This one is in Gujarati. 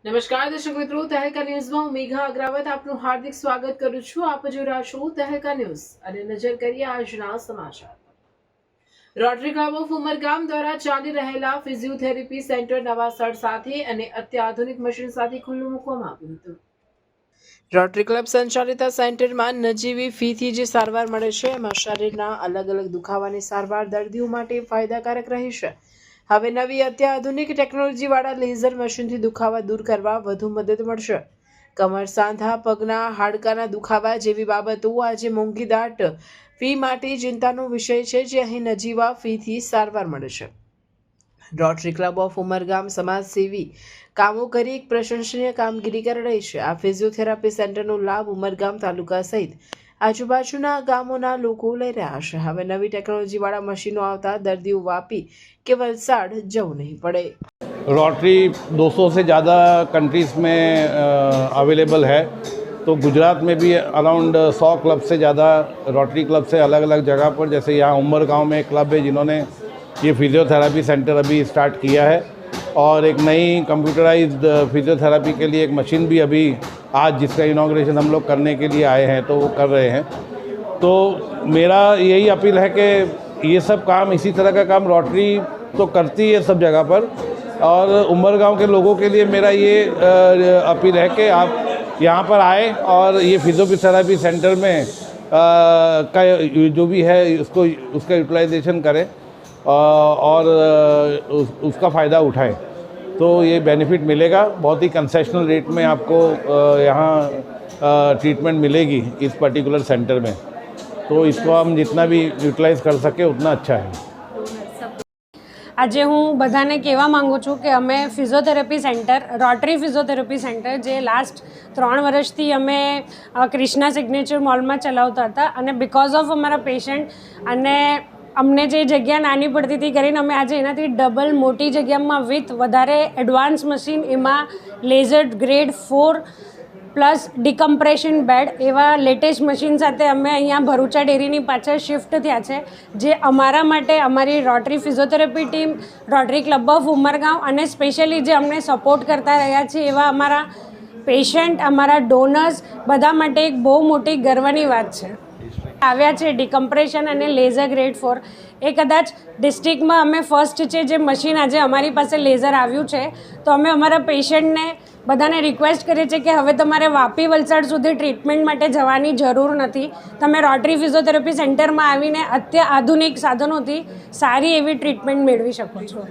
નમસ્કાર દર્શક મિત્રો, તહેલકા ન્યૂઝમાં હું મેઘા અગ્રવાલ આપનું હાર્દિક સ્વાગત કરું છું. આપ જોઈ રહ્યા છો તહેલકા ન્યૂઝ અને નજર કરીએ આજના સમાચાર. રોટરી ક્લબ ઓફ ઉમરગામ દ્વારા ચાલી રહેલા ફિઝિયોથેરાપી સેન્ટર નવા સ્થળ સાથે અને અત્યાધુનિક મશીન સાથે ખુલ્લું મૂકવામાં આવ્યું હતું. રોટરી ક્લબ સંચાલિત સેન્ટરમાં નજીવી ફીથી જે સારવાર મળે છે એમાં શરીરના અલગ અલગ દુખાવાની સારવાર દર્દીઓ માટે ફાયદાકારક રહી છે. હવે નવી અત્યાધુનિક ટેકનોલોજીવાળા લેઝર મશીનથી દુખાવા દૂર કરવા વધુ મદદ મળશે. કમર, સાંધા, પગના હાડકાના દુખાવા જેવી બાબતો આજે મોંઘીદાટ ફી માટે ચિંતાનો વિષય છે, જે અહીં નજીવા ફીથી સારવાર મળે છે. રોટરી ક્લબ ઓફ ઉમરગામ સમાજસેવી કામો કરી એક પ્રશંસનીય કામગીરી કરી રહી છે. આ ફિઝિયોથેરાપી સેન્ટરનો લાભ ઉમરગામ તાલુકા સહિત આજુબાજુના ગામોના લોકો લઈ રહ્યા છે. હવે નવી ટેકનોલોજીવાળા મશીનો આવતા દર્દીઓ વાપી કે વલસાડ જવું નહીં પડે. रोटरी 200 से ज़्यादा कंट्रीज़ में अवेलेबल है, तो गुजरात में भी अराउंड 100 क्लब से ज़्यादा रोटरी क्लब से अलग अलग जगह पर, जैसे यहाँ उमरगांव में एक क्लब है जिन्होंने ये फिज़ियोथेरापी सेंटर अभी स्टार्ट किया है, और एक नई कंप्यूटराइज्ड फिज़ियोथेरापी के लिए एक मशीन भी अभी आज जिसका इनॉग्रेशन हम लोग करने के लिए आए हैं तो वो कर रहे हैं. तो मेरा यही अपील है कि ये सब काम, इसी तरह का काम रोटरी तो करती है सब जगह पर, और उमरगांव के लोगों के लिए मेरा ये अपील है कि आप यहाँ पर आए और ये फिजियोथेरापी सेंटर में का जो भी है उसका यूटिलाइजेशन करें और उसका फ़ायदा उठाएं, तो ये बेनिफिट मिलेगा. बहुत ही कंसेशनल रेट में आपको यहाँ ट्रीटमेंट मिलेगी इस पर्टिकुलर सेंटर में, तो इसको हम जितना भी यूटिलाइज़ कर सके उतना अच्छा है. આજે હું બધાને કહેવા માગું છું કે અમે physiotherapy centre, rotary physiotherapy centre, જે લાસ્ટ 3 વર્ષથી અમે ક્રિષ્ના સિગ્નેચર મોલમાં ચલાવતા હતા, અને બિકોઝ ઓફ અમારા પેશન્ટ અને અમને જે જગ્યા નાની પડતી હતી કરીને અમે આજે એનાથી ડબલ મોટી જગ્યામાં વિથ વધારે એડવાન્સ મશીન, એમાં laser grade 4 plus decompression bed એવા લેટેસ્ટ મશીન સાથે અમે અહીંયા ભરૂચા ડેરીની પાછળ શિફ્ટ થયા છે, જે અમારા માટે અમારી Rotary physiotherapy team, Rotary Club of Umargaon અને સ્પેશિયલી જે અમને સપોર્ટ કરતા રહ્યા છે એવા અમારા પેશન્ટ, અમારા ડોનર્સ બધા માટે એક બહુ મોટી ગર્વની વાત છે. આવ્યા છે ડિકમ્પ્રેશન અને લેઝર ગ્રેડ 4, એ કદાચ ડિસ્ટ્રિક્ટમાં અમે ફર્સ્ટ છે જે મશીન આજે અમારી પાસે લેઝર આવ્યું છે. તો અમે અમારા પેશન્ટને બધાને રિક્વેસ્ટ કરીએ છીએ કે હવે તમારે વાપી વલસાડ સુધી ટ્રીટમેન્ટ માટે જવાની જરૂર નથી. તમે રોટરી ફિઝિયોથેરાપી સેન્ટરમાં આવીને આધુનિક સાધનોથી સારી એવી ટ્રીટમેન્ટ મેળવી શકો છો.